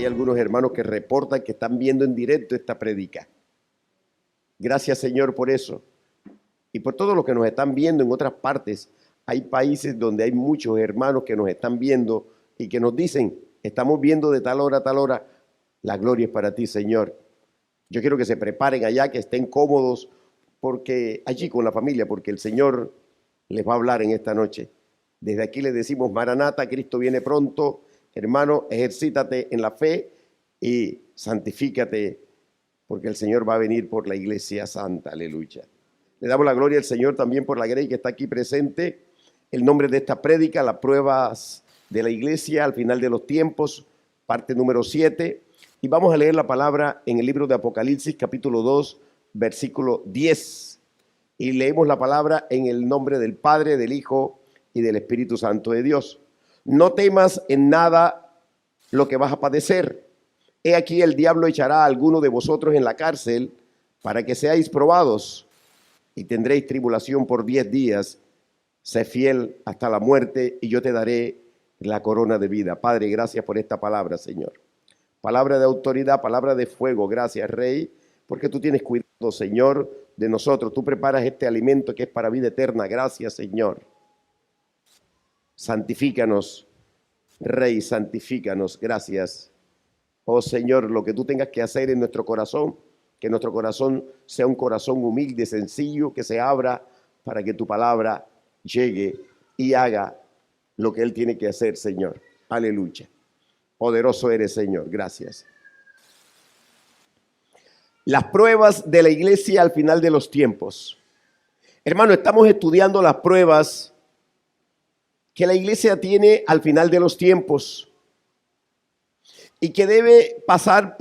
Hay algunos hermanos que reportan que están viendo en directo esta prédica. Gracias, Señor, por eso. Y por todo lo que nos están viendo en otras partes. Hay países donde hay muchos hermanos que nos están viendo y que nos dicen, estamos viendo de tal hora a tal hora. La gloria es para ti, Señor. Yo quiero que se preparen allá, que estén cómodos, porque allí con la familia, porque el Señor les va a hablar en esta noche. Desde aquí les decimos, Maranata, Cristo viene pronto. Hermano, ejercítate en la fe y santifícate, porque el Señor va a venir por la iglesia santa. Aleluya. Le damos la gloria al Señor también por la Grey que está aquí presente. El nombre de esta prédica, las pruebas de la iglesia al final de los tiempos, parte número 7. Y vamos a leer la palabra en el libro de Apocalipsis, capítulo 2, versículo 10. Y leemos la palabra en el nombre del Padre, del Hijo y del Espíritu Santo de Dios. No temas en nada lo que vas a padecer. He aquí el diablo echará a alguno de vosotros en la cárcel para que seáis probados y tendréis tribulación por 10 días. Sé fiel hasta la muerte y yo te daré la corona de vida. Padre, gracias por esta palabra, Señor. Palabra de autoridad, palabra de fuego. Gracias, Rey, porque tú tienes cuidado, Señor, de nosotros. Tú preparas este alimento que es para vida eterna. Gracias, Señor. Santifícanos, Rey, santifícanos. Gracias. Oh, Señor, lo que tú tengas que hacer en nuestro corazón, que nuestro corazón sea un corazón humilde, sencillo, que se abra para que tu palabra llegue y haga lo que Él tiene que hacer, Señor. Aleluya. Poderoso eres, Señor. Gracias. Las pruebas de la iglesia al final de los tiempos. Hermano, estamos estudiando las pruebas que la iglesia tiene al final de los tiempos y que debe pasar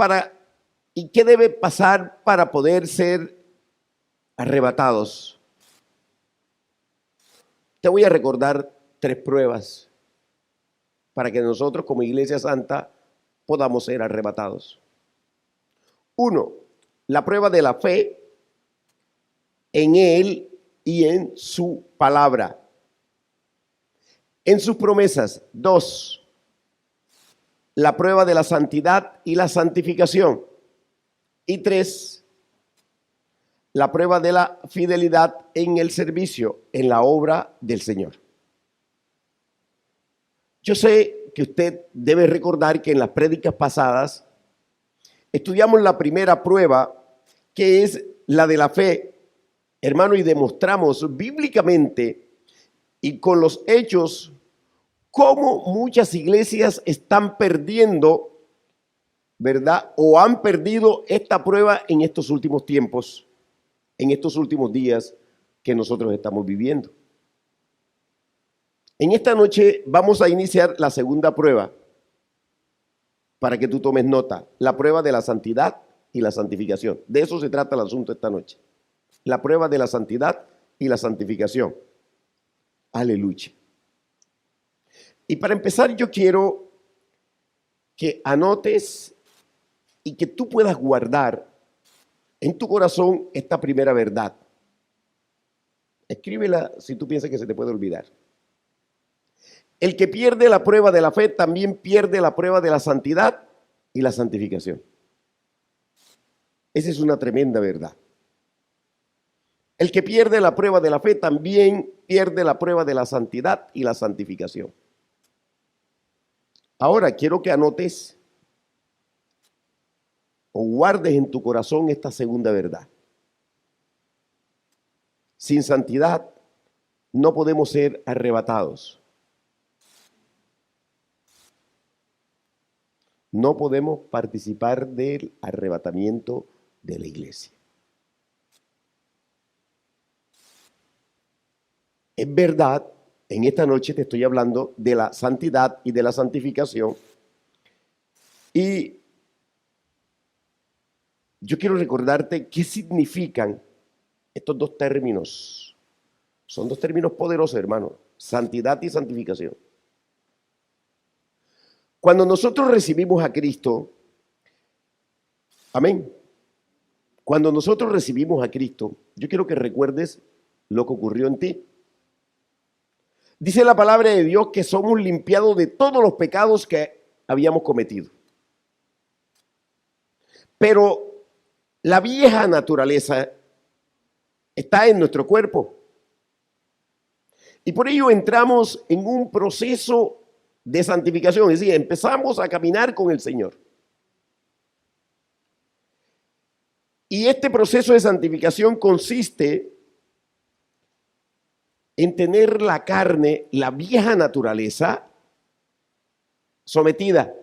para poder ser arrebatados. Te voy a recordar 3 pruebas para que nosotros como Iglesia Santa podamos ser arrebatados. 1, la prueba de la fe en Él y en su palabra, en sus promesas. 2, la prueba de la santidad y la santificación. Y 3, la prueba de la fidelidad en el servicio, en la obra del Señor. Yo sé que usted debe recordar que en las prédicas pasadas estudiamos la primera prueba, que es la de la fe, hermano, y demostramos bíblicamente y con los hechos cómo muchas iglesias están perdiendo, ¿verdad? O han perdido esta prueba en estos últimos tiempos, en estos últimos días que nosotros estamos viviendo. En esta noche vamos a iniciar la segunda prueba para que tú tomes nota, la prueba de la santidad y la santificación. De eso se trata el asunto esta noche. La prueba de la santidad y la santificación. Aleluya. Y para empezar yo quiero que anotes y que tú puedas guardar en tu corazón esta primera verdad. Escríbela si tú piensas que se te puede olvidar. El que pierde la prueba de la fe también pierde la prueba de la santidad y la santificación. Esa es una tremenda verdad. El que pierde la prueba de la fe también pierde la prueba de la santidad y la santificación. Ahora quiero que anotes o guardes en tu corazón esta segunda verdad. Sin santidad no podemos ser arrebatados. No podemos participar del arrebatamiento de la iglesia. Es verdad, en esta noche te estoy hablando de la santidad y de la santificación. Y yo quiero recordarte qué significan estos 2 términos. Son 2 términos poderosos, hermano. Santidad y santificación. Cuando nosotros recibimos a Cristo, amén. Cuando nosotros recibimos a Cristo, yo quiero que recuerdes lo que ocurrió en ti. Dice la palabra de Dios que somos limpiados de todos los pecados que habíamos cometido. Pero la vieja naturaleza está en nuestro cuerpo. Y por ello entramos en un proceso de santificación, es decir, empezamos a caminar con el Señor. Y este proceso de santificación consiste en tener la carne, la vieja naturaleza, sometida,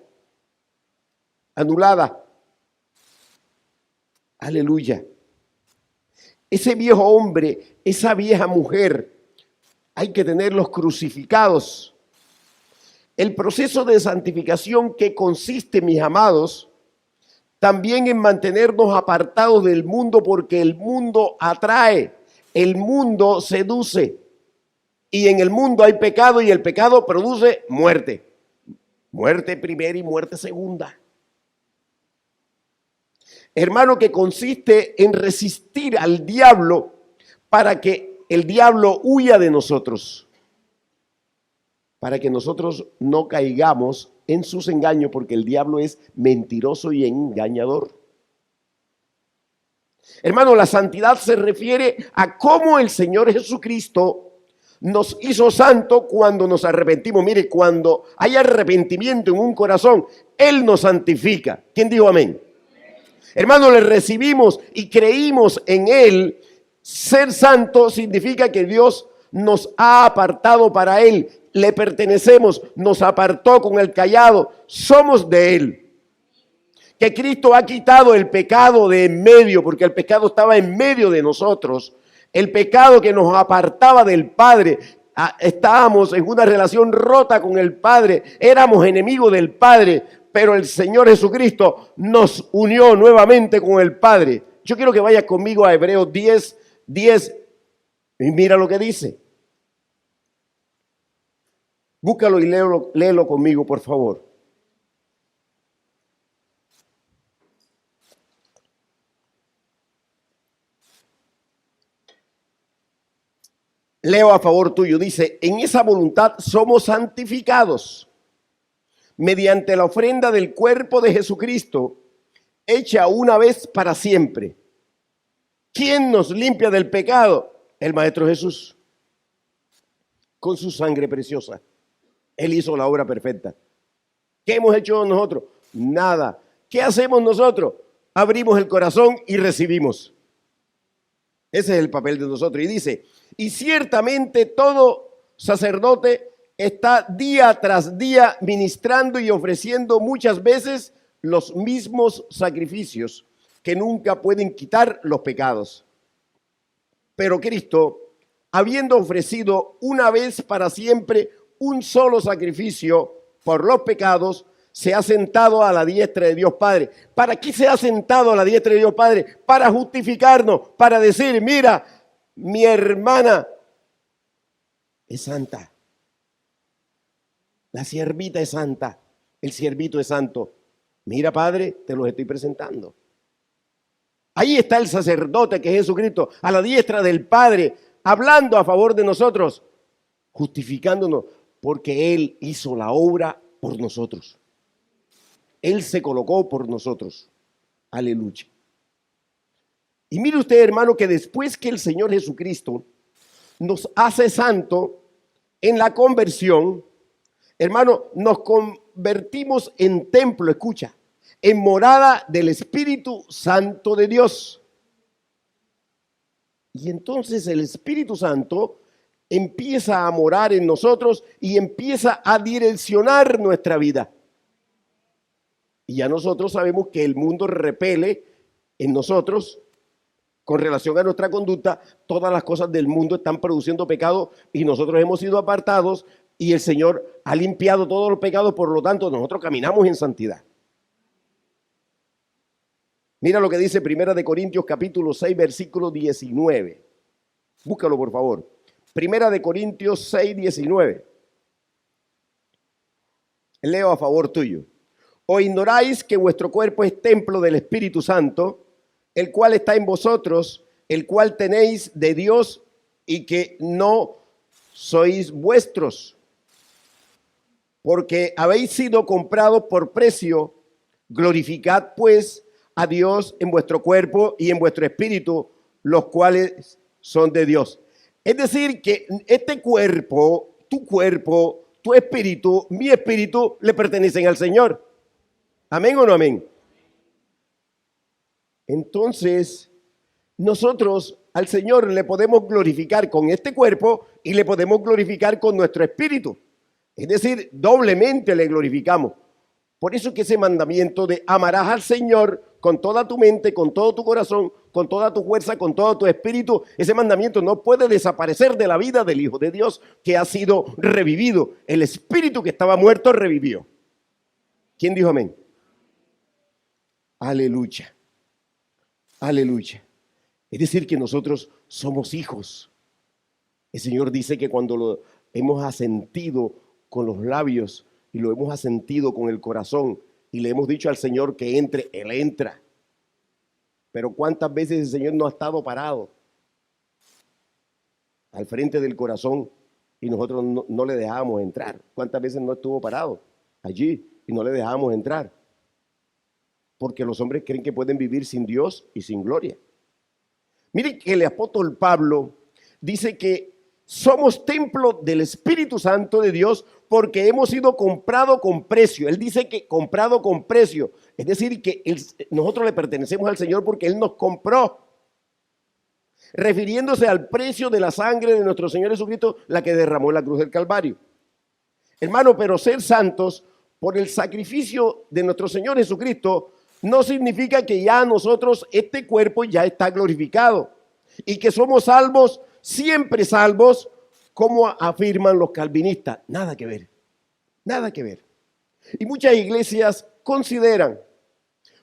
anulada. Aleluya. Ese viejo hombre, esa vieja mujer, hay que tenerlos crucificados. El proceso de santificación que consiste, mis amados, también en mantenernos apartados del mundo, porque el mundo atrae, el mundo seduce. Y en el mundo hay pecado y el pecado produce muerte. Muerte primera y muerte segunda. Hermano, que consiste en resistir al diablo para que el diablo huya de nosotros. Para que nosotros no caigamos en sus engaños, porque el diablo es mentiroso y engañador. Hermano, la santidad se refiere a cómo el Señor Jesucristo nos hizo santo cuando nos arrepentimos. Mire, cuando hay arrepentimiento en un corazón, Él nos santifica. ¿Quién dijo amén? Hermano, le recibimos y creímos en Él. Ser santo significa que Dios nos ha apartado para Él. Le pertenecemos, nos apartó con el cayado. Somos de Él. Que Cristo ha quitado el pecado de en medio, porque el pecado estaba en medio de nosotros. El pecado que nos apartaba del Padre. Estábamos en una relación rota con el Padre. Éramos enemigos del Padre. Pero el Señor Jesucristo nos unió nuevamente con el Padre. Yo quiero que vayas conmigo a Hebreos 10 y mira lo que dice. Búscalo y léelo conmigo, por favor. Leo a favor tuyo. Dice, en esa voluntad somos santificados mediante la ofrenda del cuerpo de Jesucristo, hecha una vez para siempre. ¿Quién nos limpia del pecado? El Maestro Jesús. Con su sangre preciosa. Él hizo la obra perfecta. ¿Qué hemos hecho nosotros? Nada. ¿Qué hacemos nosotros? Abrimos el corazón y recibimos. Ese es el papel de nosotros. Y dice, y ciertamente todo sacerdote está día tras día ministrando y ofreciendo muchas veces los mismos sacrificios que nunca pueden quitar los pecados. Pero Cristo, habiendo ofrecido una vez para siempre un solo sacrificio por los pecados, se ha sentado a la diestra de Dios Padre. ¿Para qué se ha sentado a la diestra de Dios Padre? Para justificarnos, para decir, mira, mi hermana es santa. La siervita es santa. El siervito es santo. Mira, Padre, te los estoy presentando. Ahí está el sacerdote que es Jesucristo, a la diestra del Padre, hablando a favor de nosotros, justificándonos, porque Él hizo la obra por nosotros. Él se colocó por nosotros. Aleluya. Y mire usted, hermano, que después que el Señor Jesucristo nos hace santo en la conversión, hermano, nos convertimos en templo, escucha, en morada del Espíritu Santo de Dios. Y entonces el Espíritu Santo empieza a morar en nosotros y empieza a direccionar nuestra vida. Y ya nosotros sabemos que el mundo repele en nosotros con relación a nuestra conducta. Todas las cosas del mundo están produciendo pecado y nosotros hemos sido apartados y el Señor ha limpiado todos los pecados, por lo tanto nosotros caminamos en santidad. Mira lo que dice 1 Corintios capítulo 6 versículo 19. Búscalo por favor. 1 Corintios 6, 19. Leo a favor tuyo. ¿O ignoráis que vuestro cuerpo es templo del Espíritu Santo, el cual está en vosotros, el cual tenéis de Dios y que no sois vuestros? Porque habéis sido comprados por precio. Glorificad pues a Dios en vuestro cuerpo y en vuestro espíritu, los cuales son de Dios. Es decir, que este cuerpo, tu espíritu, mi espíritu, le pertenecen al Señor. ¿Amén o no amén? Entonces, nosotros al Señor le podemos glorificar con este cuerpo y le podemos glorificar con nuestro espíritu. Es decir, doblemente le glorificamos. Por eso que ese mandamiento de amarás al Señor con toda tu mente, con todo tu corazón, con toda tu fuerza, con todo tu espíritu, ese mandamiento no puede desaparecer de la vida del Hijo de Dios que ha sido revivido. El espíritu que estaba muerto revivió. ¿Quién dijo amén? Aleluya. Aleluya. Es decir, que nosotros somos hijos. El Señor dice que cuando lo hemos asentido con los labios y lo hemos asentido con el corazón y le hemos dicho al Señor que entre, Él entra. Pero ¿cuántas veces el Señor no ha estado parado al frente del corazón y nosotros no le dejábamos entrar? ¿Cuántas veces no estuvo parado allí y no le dejábamos entrar? Porque los hombres creen que pueden vivir sin Dios y sin gloria. Miren que el apóstol Pablo dice que somos templo del Espíritu Santo de Dios porque hemos sido comprado con precio. Él dice que comprado con precio. Es decir, que nosotros le pertenecemos al Señor porque Él nos compró. Refiriéndose al precio de la sangre de nuestro Señor Jesucristo, la que derramó en la cruz del Calvario. Hermano, pero ser santos por el sacrificio de nuestro Señor Jesucristo no significa que ya nosotros, este cuerpo ya está glorificado y que somos salvos, siempre salvos, como afirman los calvinistas. Nada que ver, nada que ver. Y muchas iglesias consideran,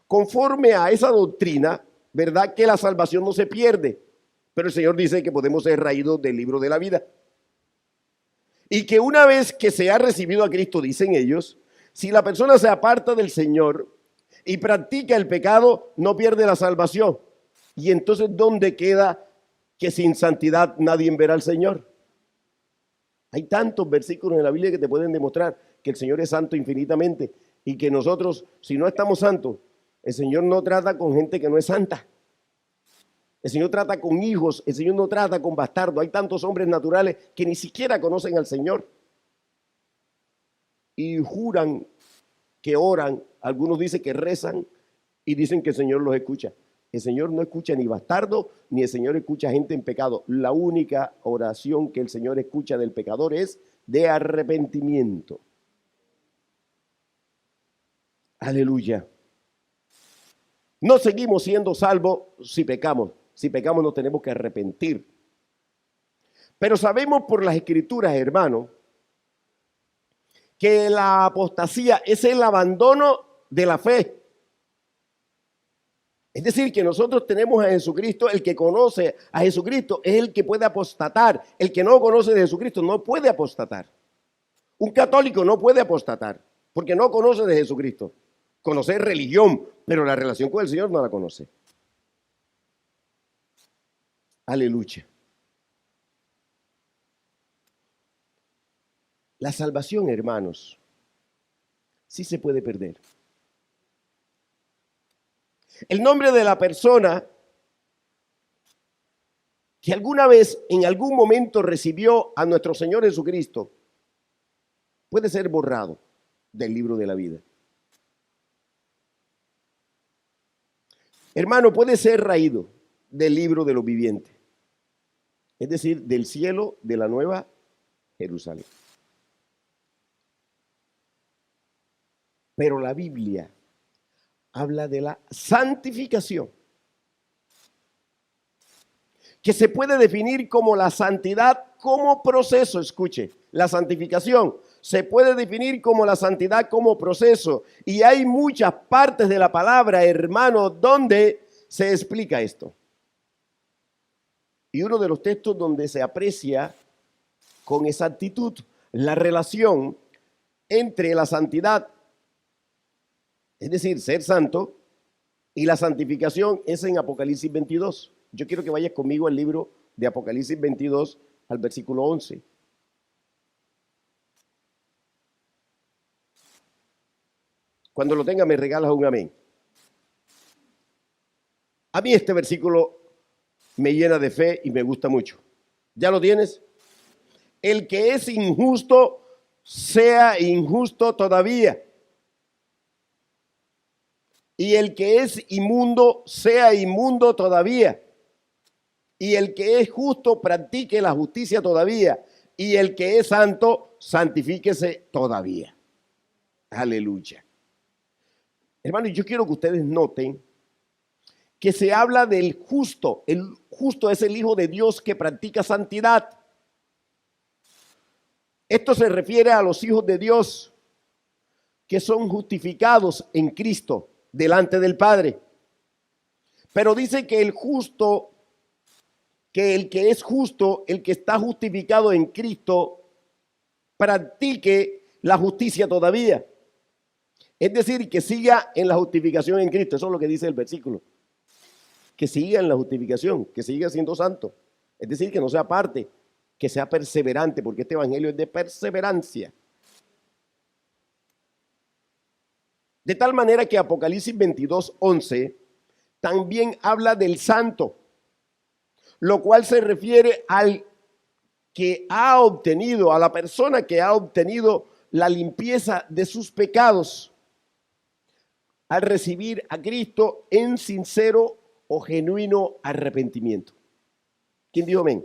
conforme a esa doctrina, ¿verdad?, que la salvación no se pierde, pero el Señor dice que podemos ser raídos del libro de la vida. Y que una vez que se ha recibido a Cristo, dicen ellos, si la persona se aparta del Señor y practica el pecado, no pierde la salvación. Y entonces, ¿dónde queda que sin santidad nadie verá al Señor? Hay tantos versículos en la Biblia que te pueden demostrar que el Señor es santo infinitamente y que nosotros, si no estamos santos, el Señor no trata con gente que no es santa. El Señor trata con hijos, el Señor no trata con bastardos. Hay tantos hombres naturales que ni siquiera conocen al Señor y juran que oran, algunos dicen que rezan y dicen que el Señor los escucha. El Señor no escucha ni bastardo, ni el Señor escucha gente en pecado. La única oración que el Señor escucha del pecador es de arrepentimiento. Aleluya. No seguimos siendo salvos si pecamos. Si pecamos nos tenemos que arrepentir. Pero sabemos por las Escrituras, hermano, que la apostasía es el abandono de la fe. Es decir, que nosotros tenemos a Jesucristo, el que conoce a Jesucristo es el que puede apostatar. El que no conoce de Jesucristo no puede apostatar. Un católico no puede apostatar porque no conoce de Jesucristo. Conoce religión, pero la relación con el Señor no la conoce. Aleluya. La salvación, hermanos, sí se puede perder. El nombre de la persona que alguna vez, en algún momento recibió a nuestro Señor Jesucristo, puede ser borrado del libro de la vida. Hermano, puede ser raído del libro de los vivientes, es decir, del cielo de la nueva Jerusalén. Pero la Biblia habla de la santificación, que se puede definir como la santidad como proceso. Escuche, la santificación se puede definir como la santidad como proceso. Y hay muchas partes de la palabra, hermano, donde se explica esto. Y uno de los textos donde se aprecia con exactitud la relación entre la santidad, es decir, ser santo, y la santificación es en Apocalipsis 22. Yo quiero que vayas conmigo al libro de Apocalipsis 22 al versículo 11. Cuando lo tenga me regalas un amén. A mí este versículo me llena de fe y me gusta mucho. ¿Ya lo tienes? El que es injusto, sea injusto todavía. Y el que es inmundo, sea inmundo todavía. Y el que es justo, practique la justicia todavía. Y el que es santo, santifíquese todavía. Aleluya. Hermanos, yo quiero que ustedes noten que se habla del justo. El justo es el Hijo de Dios que practica santidad. Esto se refiere a los hijos de Dios que son justificados en Cristo delante del Padre. Pero dice que el justo, que el que es justo, el que está justificado en Cristo, practique la justicia todavía. Es decir, que siga en la justificación en Cristo. Eso es lo que dice el versículo. Que siga en la justificación, que siga siendo santo. Es decir, que no sea parte, que sea perseverante, porque este evangelio es de perseverancia. De tal manera que Apocalipsis 22:11 también habla del santo, lo cual se refiere al que ha obtenido, a la persona que ha obtenido la limpieza de sus pecados al recibir a Cristo en sincero o genuino arrepentimiento. ¿Quién dijo amén?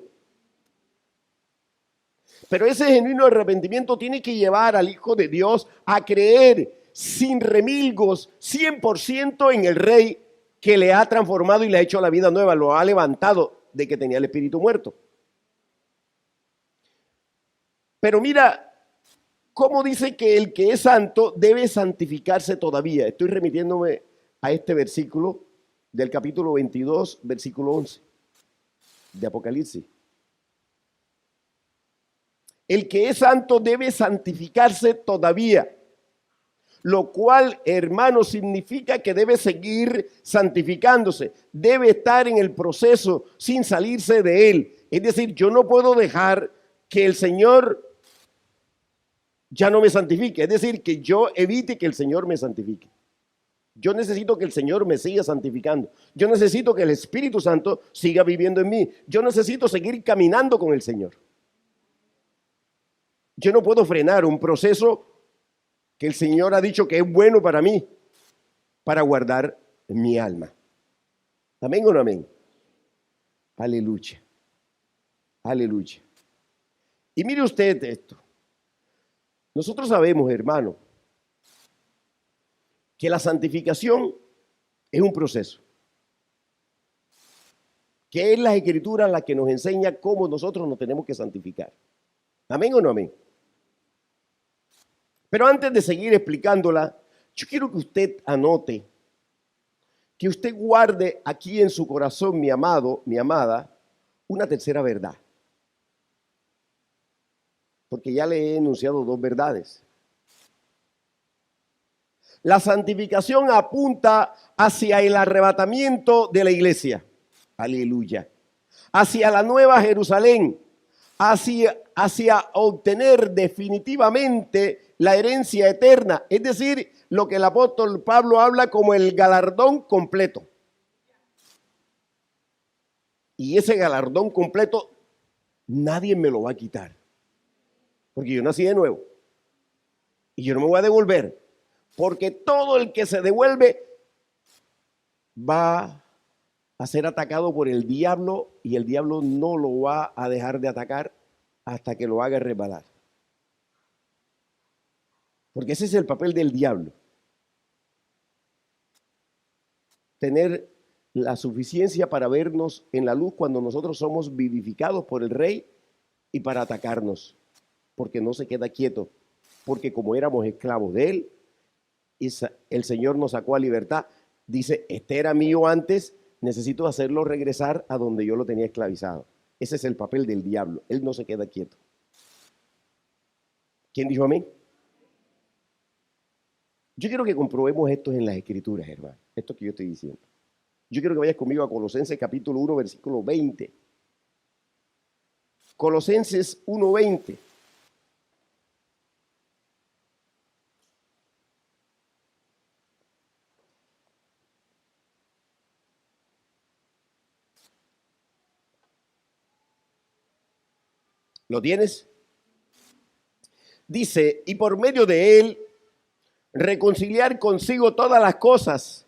Pero ese genuino arrepentimiento tiene que llevar al Hijo de Dios a creer sin remilgos 100% en el Rey que le ha transformado y le ha hecho la vida nueva, lo ha levantado de que tenía el espíritu muerto. Pero mira cómo dice que el que es santo debe santificarse todavía. Estoy remitiéndome a este versículo del capítulo 22, versículo 11 de Apocalipsis. El que es santo debe santificarse todavía, lo cual, hermano, significa que debe seguir santificándose, debe estar en el proceso sin salirse de él. Es decir, yo no puedo dejar que el Señor ya no me santifique, es decir, que yo evite que el Señor me santifique. Yo necesito que el Señor me siga santificando. Yo necesito que el Espíritu Santo siga viviendo en mí. Yo necesito seguir caminando con el Señor. Yo no puedo frenar un proceso que el Señor ha dicho que es bueno para mí, para guardar mi alma. ¿Amén o no amén? Aleluya. Aleluya. Y mire usted esto. Nosotros sabemos, hermano, que la santificación es un proceso. Que es la Escritura la que nos enseña cómo nosotros nos tenemos que santificar. ¿Amén o no amén? Pero antes de seguir explicándola, yo quiero que usted anote, que usted guarde aquí en su corazón, mi amado, mi amada, una tercera verdad. Porque ya le he enunciado dos verdades. La santificación apunta hacia el arrebatamiento de la iglesia. Aleluya. Hacia la nueva Jerusalén. Hacia obtener definitivamente la herencia eterna. Es decir, lo que el apóstol Pablo habla como el galardón completo. Y ese galardón completo nadie me lo va a quitar. Porque yo nací de nuevo. Y yo no me voy a devolver. Porque todo el que se devuelve va a ser atacado por el diablo y el diablo no lo va a dejar de atacar hasta que lo haga resbalar. Porque ese es el papel del diablo. Tener la suficiencia para vernos en la luz cuando nosotros somos vivificados por el Rey y para atacarnos. Porque no se queda quieto. Porque como éramos esclavos de él, el Señor nos sacó a libertad. Dice, este era mío antes, necesito hacerlo regresar a donde yo lo tenía esclavizado. Ese es el papel del diablo. Él no se queda quieto. ¿Quién dijo amén? Yo quiero que comprobemos esto en las Escrituras, hermano. Esto que yo estoy diciendo. Yo quiero que vayas conmigo a Colosenses capítulo 1, versículo 20. Colosenses 1:20. ¿Lo tienes? Dice, y por medio de él reconciliar consigo todas las cosas,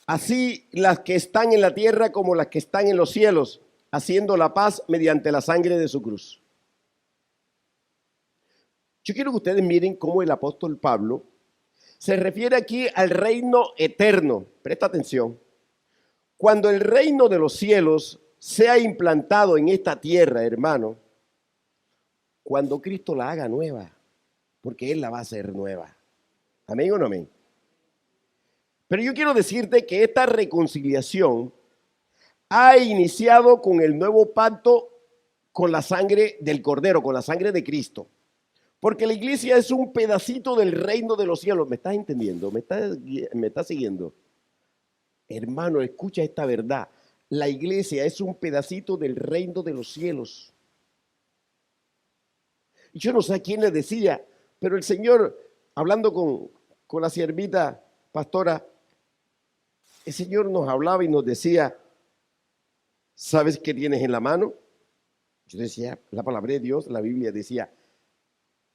así las que están en la tierra como las que están en los cielos, haciendo la paz mediante la sangre de su cruz. Yo quiero que ustedes miren cómo el apóstol Pablo se refiere aquí al reino eterno. Presta atención. Cuando el reino de los cielos sea implantado en esta tierra, hermano, cuando Cristo la haga nueva, porque Él la va a hacer nueva. ¿Amén o no amén? Pero yo quiero decirte que esta reconciliación ha iniciado con el nuevo pacto, con la sangre del Cordero, con la sangre de Cristo. Porque la iglesia es un pedacito del reino de los cielos. ¿Me estás entendiendo? ¿Me estás siguiendo? Hermano, escucha esta verdad. La iglesia es un pedacito del reino de los cielos. Y yo no sé a quién le decía, pero el Señor, hablando con la siervita pastora, el Señor nos hablaba y nos decía, ¿sabes qué tienes en la mano? Yo decía, la palabra de Dios, la Biblia decía,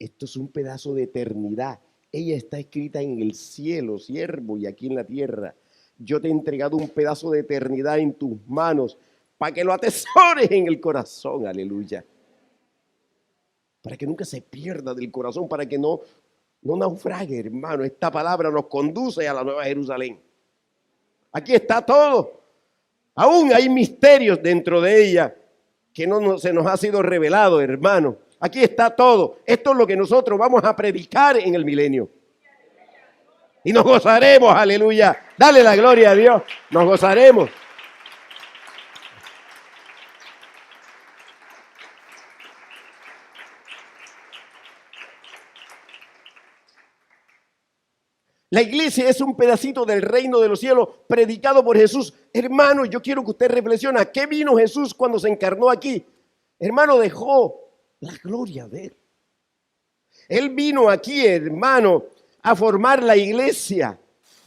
esto es un pedazo de eternidad. Ella está escrita en el cielo, siervo, y aquí en la tierra. Yo te he entregado un pedazo de eternidad en tus manos para que lo atesores en el corazón, aleluya. Para que nunca se pierda del corazón, para que no naufrague, hermano. Esta palabra nos conduce a la Nueva Jerusalén. Aquí está todo. Aún hay misterios dentro de ella que no se nos ha sido revelado, hermano. Aquí está todo. Esto es lo que nosotros vamos a predicar en el milenio. Y nos gozaremos, aleluya. Dale la gloria a Dios. Nos gozaremos. La iglesia es un pedacito del reino de los cielos predicado por Jesús. Hermano, yo quiero que usted reflexione. ¿A qué vino Jesús cuando se encarnó aquí? Hermano, dejó la gloria de Él. Él vino aquí, hermano, a formar la iglesia.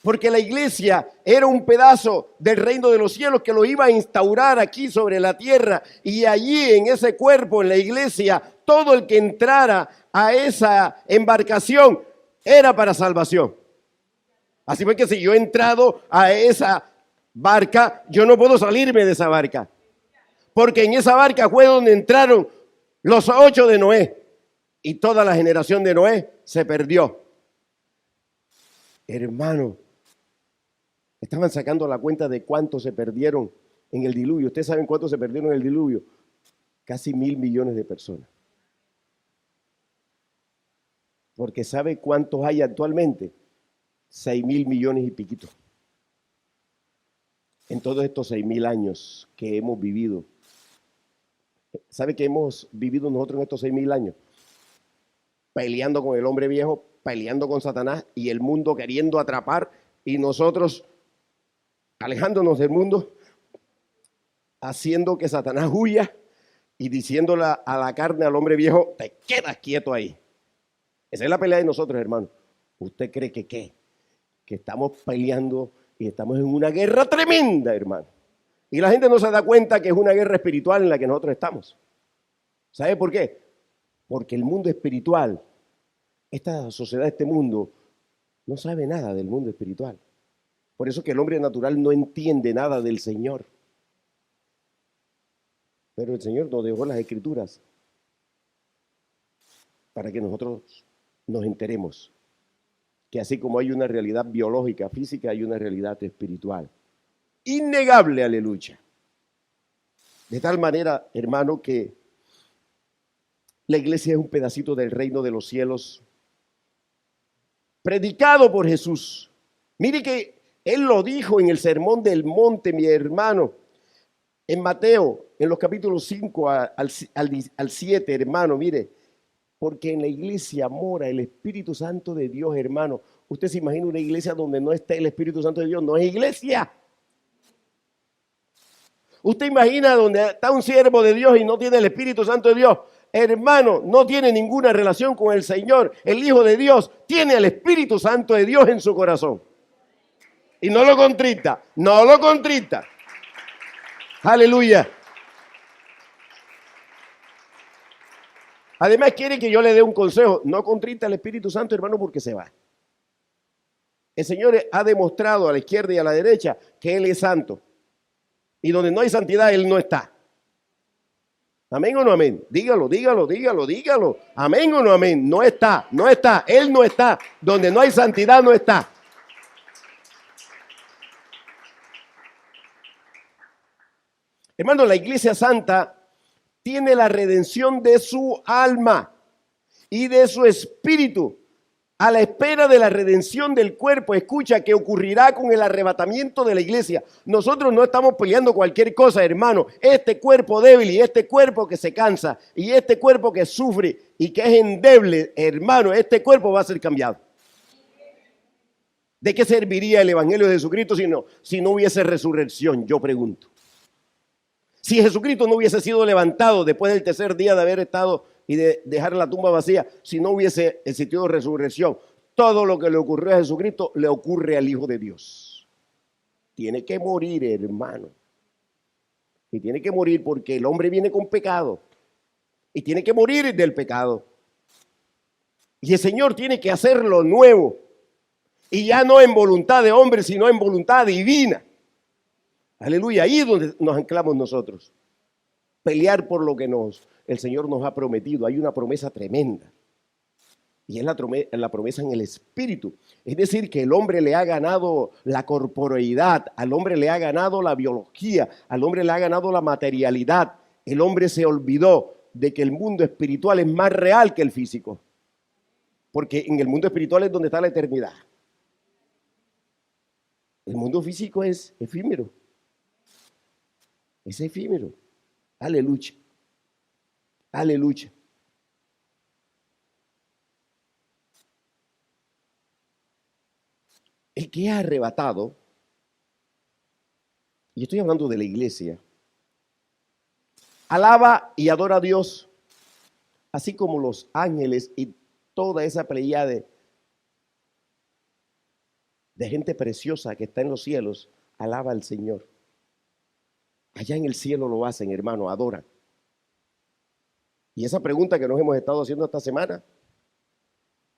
Porque la iglesia era un pedazo del reino de los cielos que lo iba a instaurar aquí sobre la tierra. Y allí en ese cuerpo, en la iglesia, todo el que entrara a esa embarcación era para salvación. Así fue que si yo he entrado a esa barca, yo no puedo salirme de esa barca. Porque en esa barca fue donde entraron los 8 de Noé. Y toda la generación de Noé se perdió. Hermano, estaban sacando la cuenta de cuántos se perdieron en el diluvio. ¿Ustedes saben cuántos se perdieron en el diluvio? Casi 1.000 millones de personas. Porque ¿sabe cuántos hay actualmente? 6.000 millones y piquito. En todos estos 6.000 años que hemos vivido. ¿Sabe qué hemos vivido nosotros en estos 6.000 años? Peleando con el hombre viejo, peleando con Satanás y el mundo queriendo atrapar y nosotros alejándonos del mundo, haciendo que Satanás huya y diciéndole a la carne, al hombre viejo, te quedas quieto ahí. Esa es la pelea de nosotros, hermano. ¿Usted cree que qué? Que estamos peleando y estamos en una guerra tremenda, hermano. Y la gente no se da cuenta que es una guerra espiritual en la que nosotros estamos. ¿Sabe por qué? Porque el mundo espiritual, esta sociedad, este mundo, no sabe nada del mundo espiritual. Por eso que el hombre natural no entiende nada del Señor. Pero el Señor nos dejó las Escrituras para que nosotros nos enteremos que así como hay una realidad biológica, física, hay una realidad espiritual. Innegable, aleluya. De tal manera, hermano, que la iglesia es un pedacito del reino de los cielos predicado por Jesús. Mire que Él lo dijo en el Sermón del Monte, mi hermano, en Mateo, en los capítulos 5 al 7, hermano, mire, porque en la iglesia mora el Espíritu Santo de Dios, hermano. Usted se imagina una iglesia donde no está el Espíritu Santo de Dios, no es iglesia. Usted imagina donde está un siervo de Dios y no tiene el Espíritu Santo de Dios. Hermano, no tiene ninguna relación con el Señor. El Hijo de Dios tiene el Espíritu Santo de Dios en su corazón. Y no lo contrita, no lo contrita. Aleluya. Además quiere que yo le dé un consejo. No contrite al Espíritu Santo, hermano, porque se va. El Señor ha demostrado a la izquierda y a la derecha que Él es santo. Y donde no hay santidad, Él no está. ¿Amén o no amén? Dígalo, dígalo, dígalo, dígalo. ¿Amén o no amén? No está, no está. Él no está. Donde no hay santidad, no está. Hermano, la iglesia santa tiene la redención de su alma y de su espíritu a la espera de la redención del cuerpo. Escucha, que ocurrirá con el arrebatamiento de la iglesia. Nosotros no estamos peleando cualquier cosa, hermano. Este cuerpo débil y este cuerpo que se cansa y este cuerpo que sufre y que es endeble, hermano, este cuerpo va a ser cambiado. ¿De qué serviría el evangelio de Jesucristo si no hubiese resurrección? Yo pregunto. Si Jesucristo no hubiese sido levantado después del tercer día de haber estado y de dejar la tumba vacía, si no hubiese existido resurrección, todo lo que le ocurrió a Jesucristo le ocurre al Hijo de Dios. Tiene que morir, hermano. Y tiene que morir porque el hombre viene con pecado. Y tiene que morir del pecado. Y el Señor tiene que hacerlo nuevo. Y ya no en voluntad de hombre, sino en voluntad divina. Aleluya, ahí es donde nos anclamos nosotros. Pelear por lo que el Señor nos ha prometido. Hay una promesa tremenda. Y es la promesa en el espíritu. Es decir, que el hombre le ha ganado la corporeidad, al hombre le ha ganado la biología, al hombre le ha ganado la materialidad. El hombre se olvidó de que el mundo espiritual es más real que el físico. Porque en el mundo espiritual es donde está la eternidad. El mundo físico es efímero. Es efímero. Aleluya. Aleluya. El que ha arrebatado, y estoy hablando de la iglesia, alaba y adora a Dios, así como los ángeles y toda esa pleiade de gente preciosa que está en los cielos, alaba al Señor. Allá en el cielo lo hacen, hermano, adoran. Y esa pregunta que nos hemos estado haciendo esta semana,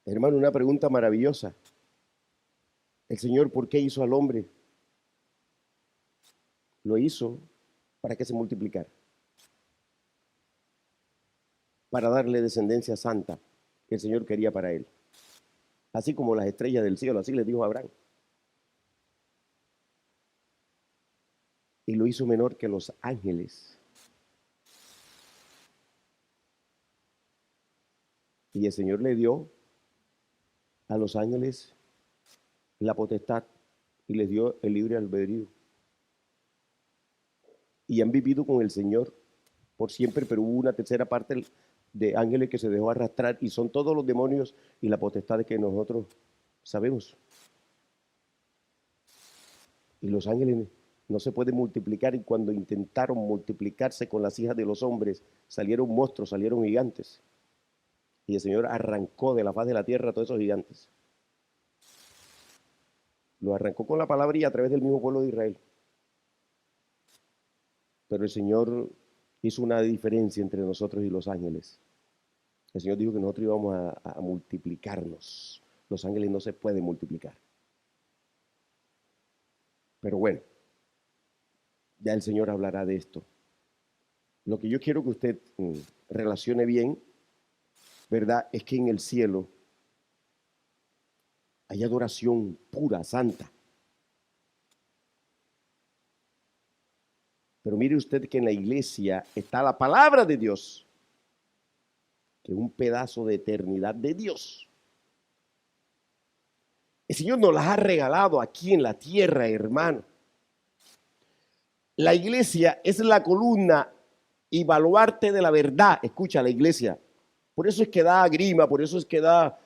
hermano, una pregunta maravillosa. El Señor, ¿por qué hizo al hombre? Lo hizo para que se multiplicara. Para darle descendencia santa que el Señor quería para él. Así como las estrellas del cielo, así le dijo a Abraham. Y lo hizo menor que los ángeles. Y el Señor le dio a los ángeles la potestad y les dio el libre albedrío. Y han vivido con el Señor por siempre, pero hubo una tercera parte de ángeles que se dejó arrastrar y son todos los demonios y la potestad que nosotros sabemos. Y los ángeles no se pueden multiplicar, y cuando intentaron multiplicarse con las hijas de los hombres, salieron monstruos, salieron gigantes. Y el Señor arrancó de la faz de la tierra a todos esos gigantes. Lo arrancó con la palabra y a través del mismo pueblo de Israel. Pero el Señor hizo una diferencia entre nosotros y los ángeles. El Señor dijo que nosotros íbamos a multiplicarnos. Los ángeles no se pueden multiplicar. Pero bueno, ya el Señor hablará de esto. Lo que yo quiero que usted relacione bien, ¿verdad? Es que en el cielo hay adoración pura, santa. Pero mire usted que en la iglesia está la palabra de Dios, que es un pedazo de eternidad de Dios. El Señor nos las ha regalado aquí en la tierra, hermano. La iglesia es la columna y baluarte de la verdad. Escucha, la iglesia. Por eso es que da grima, por eso es que da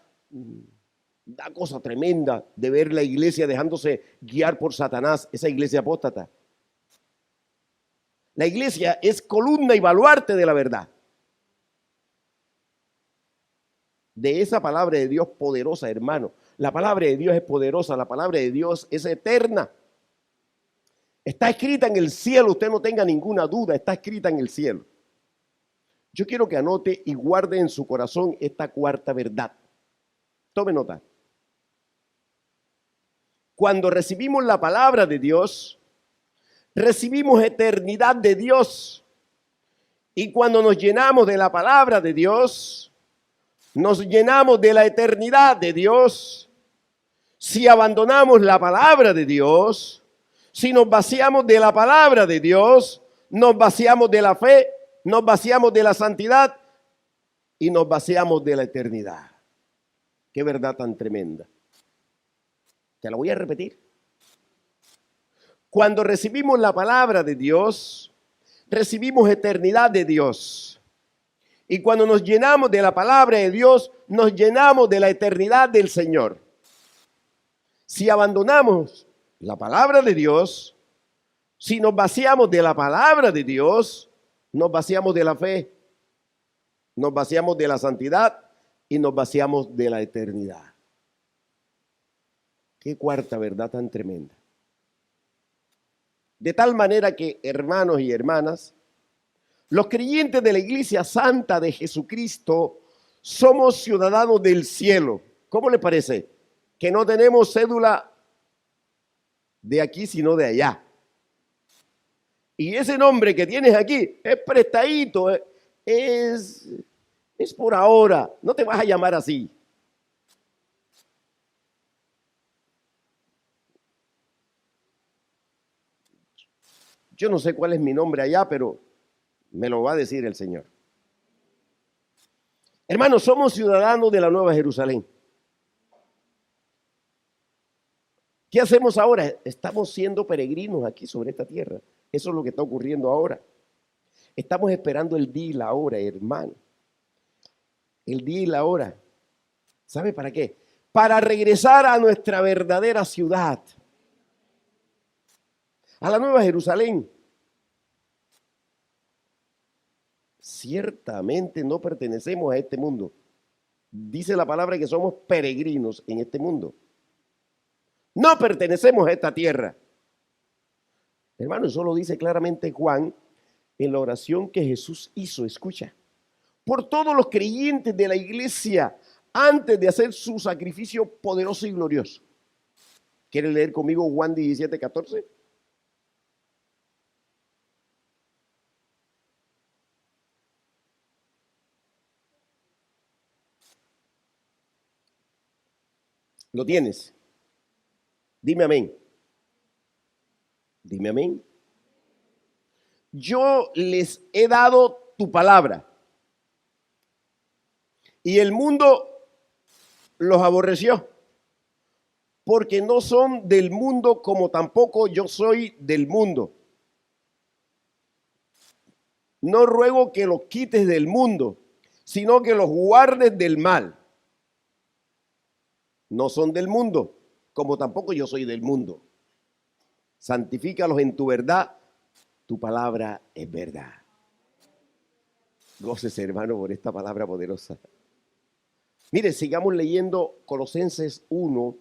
cosa tremenda de ver la iglesia dejándose guiar por Satanás, esa iglesia apóstata. La iglesia es columna y baluarte de la verdad. De esa palabra de Dios poderosa, hermano. La palabra de Dios es poderosa, la palabra de Dios es eterna. Está escrita en el cielo, usted no tenga ninguna duda, está escrita en el cielo. Yo quiero que anote y guarde en su corazón esta cuarta verdad. Tome nota. Cuando recibimos la palabra de Dios, recibimos eternidad de Dios. Y cuando nos llenamos de la palabra de Dios, nos llenamos de la eternidad de Dios. Si abandonamos la palabra de Dios, si nos vaciamos de la palabra de Dios, nos vaciamos de la fe, nos vaciamos de la santidad y nos vaciamos de la eternidad. Qué verdad tan tremenda. Te la voy a repetir. Cuando recibimos la palabra de Dios, recibimos eternidad de Dios. Y cuando nos llenamos de la palabra de Dios, nos llenamos de la eternidad del Señor. Si abandonamos la palabra de Dios, si nos vaciamos de la palabra de Dios, nos vaciamos de la fe, nos vaciamos de la santidad y nos vaciamos de la eternidad. Qué cuarta verdad tan tremenda. De tal manera que, hermanos y hermanas, los creyentes de la Iglesia Santa de Jesucristo somos ciudadanos del cielo. ¿Cómo le parece? Que no tenemos cédula de aquí, sino de allá. Y ese nombre que tienes aquí es prestadito, es por ahora. No te vas a llamar así. Yo no sé cuál es mi nombre allá, pero me lo va a decir el Señor. Hermanos, somos ciudadanos de la Nueva Jerusalén. ¿Qué hacemos ahora? Estamos siendo peregrinos aquí sobre esta tierra. Eso es lo que está ocurriendo ahora. Estamos esperando el día y la hora, hermano. El día y la hora. ¿Sabe para qué? Para regresar a nuestra verdadera ciudad. A la Nueva Jerusalén. Ciertamente no pertenecemos a este mundo. Dice la palabra que somos peregrinos en este mundo. No pertenecemos a esta tierra. Hermano, eso lo dice claramente Juan en la oración que Jesús hizo. Escucha. Por todos los creyentes de la iglesia antes de hacer su sacrificio poderoso y glorioso. ¿Quiere leer conmigo Juan 17:14? ¿Lo tienes? Dime amén. Dime amén. Yo les he dado tu palabra y el mundo los aborreció porque no son del mundo como tampoco yo soy del mundo. No ruego que los quites del mundo, sino que los guardes del mal. No son del mundo, como tampoco yo soy del mundo. Santifícalos en tu verdad, tu palabra es verdad. Gócese, hermano, por esta palabra poderosa. Mire, sigamos leyendo Colosenses 1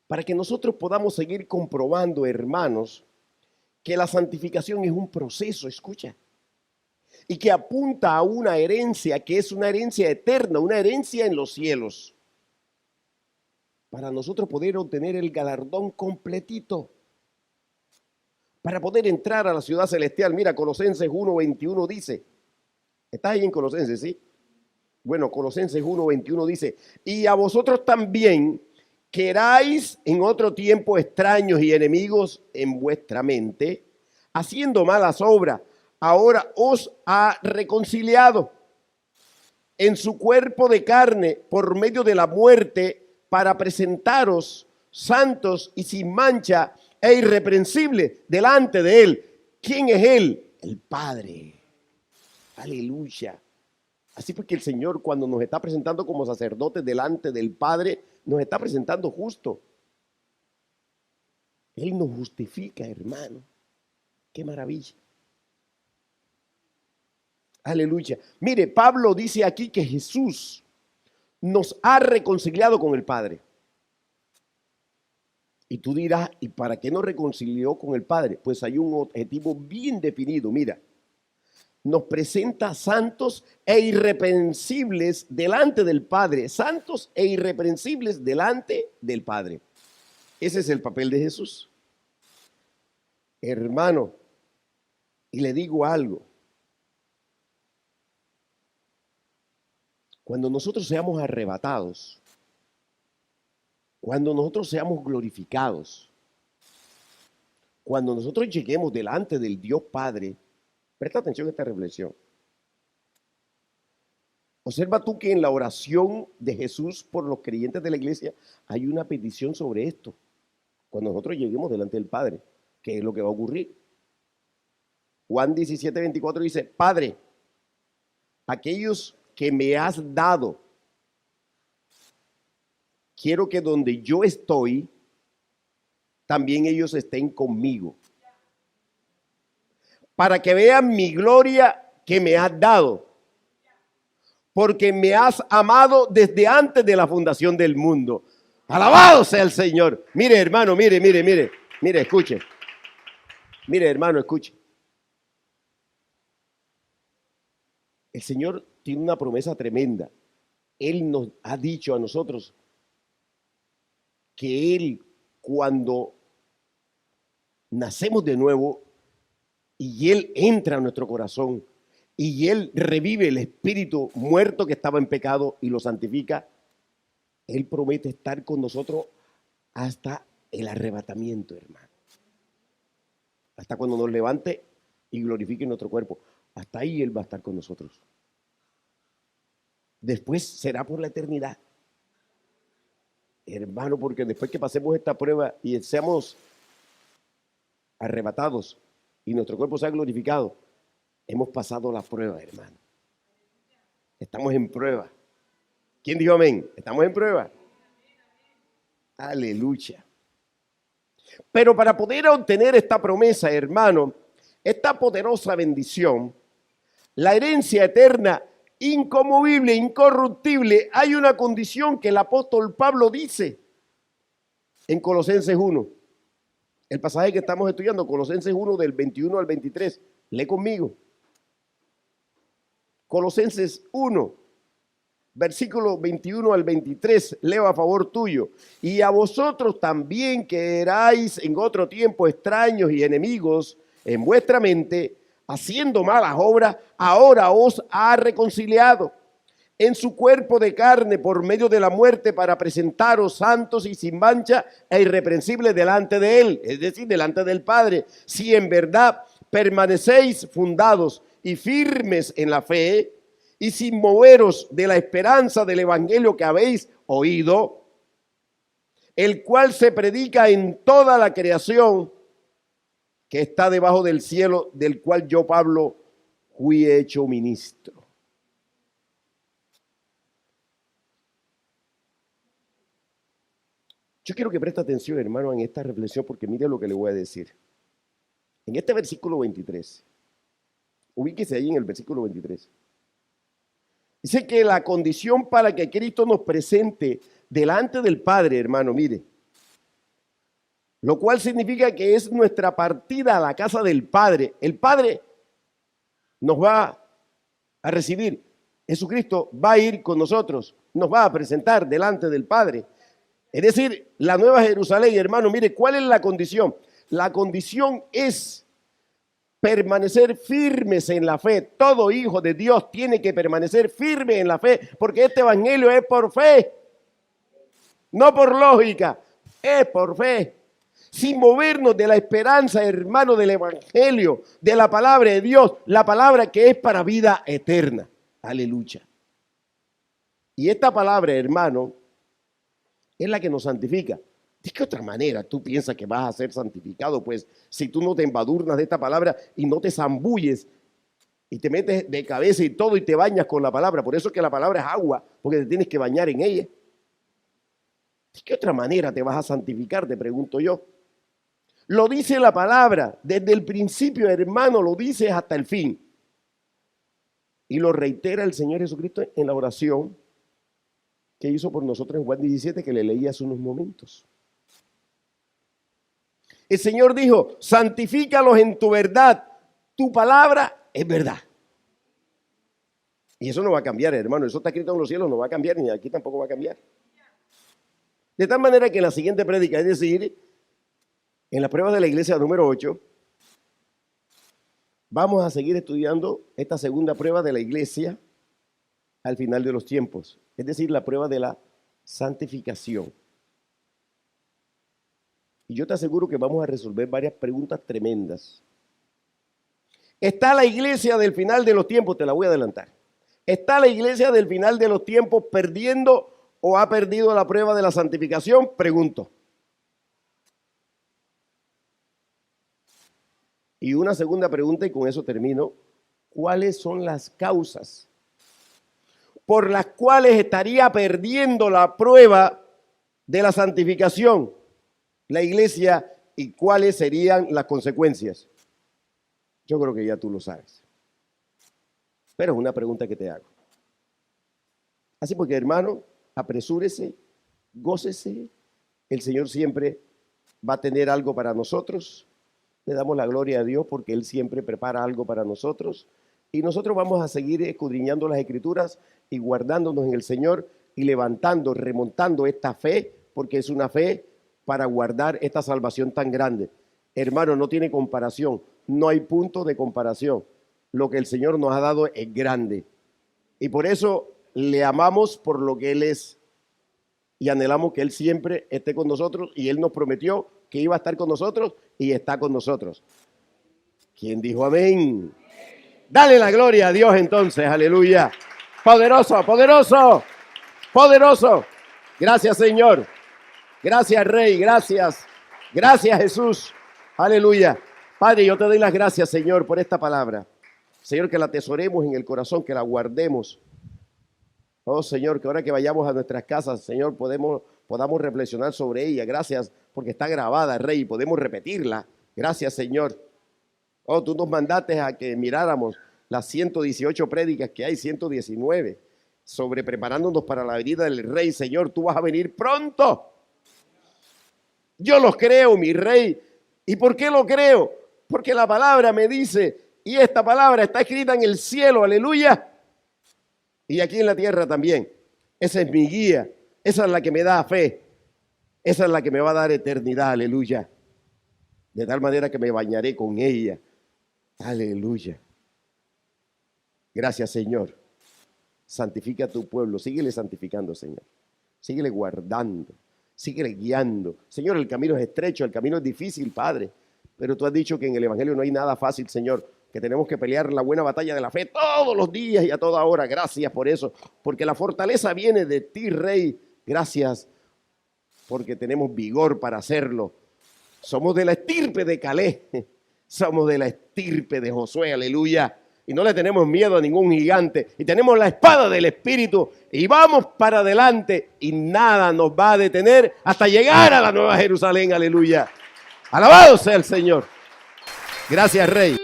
para que nosotros podamos seguir comprobando, hermanos, que la santificación es un proceso, escucha, y que apunta a una herencia que es una herencia eterna, una herencia en los cielos, para nosotros poder obtener el galardón completito, para poder entrar a la ciudad celestial. Mira, Colosenses 1:21 dice, ¿estás ahí en Colosenses, sí? Bueno, Colosenses 1:21 dice, y a vosotros también, que erais en otro tiempo extraños y enemigos en vuestra mente, haciendo malas obras, ahora os ha reconciliado en su cuerpo de carne por medio de la muerte, para presentaros santos y sin mancha e irreprensibles delante de Él. ¿Quién es Él? El Padre. Aleluya. Así porque el Señor, cuando nos está presentando como sacerdotes delante del Padre, nos está presentando justo. Él nos justifica, hermano. Qué maravilla. Aleluya. Mire, Pablo dice aquí que Jesús nos ha reconciliado con el Padre. Y tú dirás, ¿y para qué nos reconcilió con el Padre? Pues hay un objetivo bien definido. Mira, nos presenta santos e irreprensibles delante del Padre. Santos e irreprensibles delante del Padre. Ese es el papel de Jesús. Hermano, y le digo algo. Cuando nosotros seamos arrebatados, cuando nosotros seamos glorificados, cuando nosotros lleguemos delante del Dios Padre, presta atención a esta reflexión. Observa tú que en la oración de Jesús por los creyentes de la iglesia hay una petición sobre esto. Cuando nosotros lleguemos delante del Padre, ¿qué es lo que va a ocurrir? Juan 17:24 dice: Padre, aquellos que me has dado, quiero que donde yo estoy, también ellos estén conmigo, para que vean mi gloria que me has dado, porque me has amado desde antes de la fundación del mundo. Alabado sea el Señor. Mire, hermano, mire, escuche. Mire, hermano, escuche. El Señor tiene una promesa tremenda. Él nos ha dicho a nosotros que Él, cuando nacemos de nuevo y Él entra a nuestro corazón y Él revive el espíritu muerto que estaba en pecado y lo santifica, Él promete estar con nosotros hasta el arrebatamiento, hermano. Hasta cuando nos levante y glorifique nuestro cuerpo. Hasta ahí Él va a estar con nosotros. Después será por la eternidad. Hermano, porque después que pasemos esta prueba y seamos arrebatados y nuestro cuerpo sea glorificado, hemos pasado la prueba, hermano. Estamos en prueba. ¿Quién dijo amén? Estamos en prueba. Aleluya. Pero para poder obtener esta promesa, hermano, esta poderosa bendición, la herencia eterna, inconmovible, incorruptible, hay una condición que el apóstol Pablo dice en Colosenses 1. El pasaje que estamos estudiando, Colosenses 1 del 21 al 23. Lee conmigo. Colosenses 1, versículo 21 al 23. Leo a favor tuyo. Y a vosotros también, que erais en otro tiempo extraños y enemigos en vuestra mente, haciendo malas obras, ahora os ha reconciliado en su cuerpo de carne por medio de la muerte, para presentaros santos y sin mancha e irreprensibles delante de Él, es decir, delante del Padre, si en verdad permanecéis fundados y firmes en la fe, y sin moveros de la esperanza del evangelio que habéis oído, el cual se predica en toda la creación que está debajo del cielo, del cual yo, Pablo, fui hecho ministro. Yo quiero que preste atención, hermano, en esta reflexión, porque mire lo que le voy a decir. En este versículo 23, ubíquese ahí en el versículo 23. Dice que la condición para que Cristo nos presente delante del Padre, hermano, mire, lo cual significa que es nuestra partida a la casa del Padre. El Padre nos va a recibir. Jesucristo va a ir con nosotros, nos va a presentar delante del Padre. Es decir, la nueva Jerusalén, hermano, mire, ¿cuál es la condición? La condición es permanecer firmes en la fe. Todo hijo de Dios tiene que permanecer firme en la fe, porque este evangelio es por fe, no por lógica, es por fe. Sin movernos de la esperanza, hermano, del evangelio, de la palabra de Dios, la palabra que es para vida eterna. Aleluya. Y esta palabra, hermano, es la que nos santifica. ¿De qué otra manera tú piensas que vas a ser santificado? Pues si tú no te embadurnas de esta palabra y no te zambulles y te metes de cabeza y todo y te bañas con la palabra. Por eso es que la palabra es agua, porque te tienes que bañar en ella. ¿De qué otra manera te vas a santificar? Te pregunto yo. Lo dice la palabra, desde el principio, hermano, lo dice hasta el fin. Y lo reitera el Señor Jesucristo en la oración que hizo por nosotros en Juan 17, que le leí hace unos momentos. El Señor dijo: santifícalos en tu verdad, tu palabra es verdad. Y eso no va a cambiar, hermano. Eso está escrito en los cielos, no va a cambiar, ni aquí tampoco va a cambiar. De tal manera que en la siguiente prédica, es decir, en la prueba de la iglesia número 8, vamos a seguir estudiando esta segunda prueba de la iglesia al final de los tiempos. Es decir, la prueba de la santificación. Y yo te aseguro que vamos a resolver varias preguntas tremendas. ¿Está la iglesia del final de los tiempos? Te la voy a adelantar. ¿Está la iglesia del final de los tiempos perdiendo o ha perdido la prueba de la santificación? Pregunto. Y una segunda pregunta, y con eso termino. ¿Cuáles son las causas por las cuales estaría perdiendo la prueba de la santificación la iglesia, y cuáles serían las consecuencias? Yo creo que ya tú lo sabes. Pero es una pregunta que te hago. Así porque, hermano, apresúrese, gócese. El Señor siempre va a tener algo para nosotros. Le damos la gloria a Dios porque Él siempre prepara algo para nosotros. Y nosotros vamos a seguir escudriñando las Escrituras y guardándonos en el Señor y levantando, remontando esta fe, porque es una fe para guardar esta salvación tan grande. Hermano, no tiene comparación, no hay punto de comparación. Lo que el Señor nos ha dado es grande. Y por eso le amamos por lo que Él es. Y anhelamos que Él siempre esté con nosotros. Y Él nos prometió que iba a estar con nosotros y está con nosotros. ¿Quién dijo amén? Dale la gloria a Dios entonces, aleluya. Poderoso, poderoso, poderoso. Gracias, Señor. Gracias, Rey, gracias. Gracias, Jesús. Aleluya. Padre, yo te doy las gracias, Señor, por esta palabra. Señor, que la atesoremos en el corazón, que la guardemos. Oh, Señor, que ahora que vayamos a nuestras casas, Señor, podamos reflexionar sobre ella. Gracias, porque está grabada, Rey, y podemos repetirla. Gracias, Señor. Oh, tú nos mandaste a que miráramos las 118 prédicas que hay, 119, sobre preparándonos para la venida del Rey. Señor, tú vas a venir pronto. Yo los creo, mi Rey. ¿Y por qué lo creo? Porque la palabra me dice, y esta palabra está escrita en el cielo, aleluya, y aquí en la tierra también. Esa es mi guía, esa es la que me da fe, esa es la que me va a dar eternidad, aleluya. De tal manera que me bañaré con ella, aleluya. Gracias, Señor. Santifica a tu pueblo, síguele santificando, Señor. Síguele guardando. Síguele guiando. Señor, el camino es estrecho, el camino es difícil, Padre. Pero tú has dicho que en el Evangelio no hay nada fácil, Señor. Que tenemos que pelear la buena batalla de la fe todos los días y a toda hora. Gracias por eso. Porque la fortaleza viene de ti, Rey. Gracias porque tenemos vigor para hacerlo. Somos de la estirpe de Caleb. Somos de la estirpe de Josué, aleluya. Y no le tenemos miedo a ningún gigante. Y tenemos la espada del Espíritu. Y vamos para adelante. Y nada nos va a detener hasta llegar a la Nueva Jerusalén. Aleluya. Alabado sea el Señor. Gracias, Rey.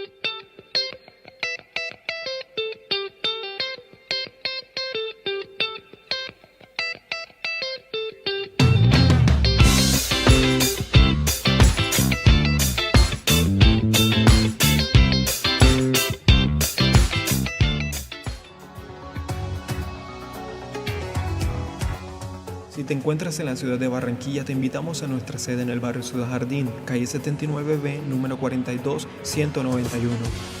Si te encuentras en la ciudad de Barranquilla, te invitamos a nuestra sede en el barrio Ciudad Jardín, calle 79B, número 42, 191.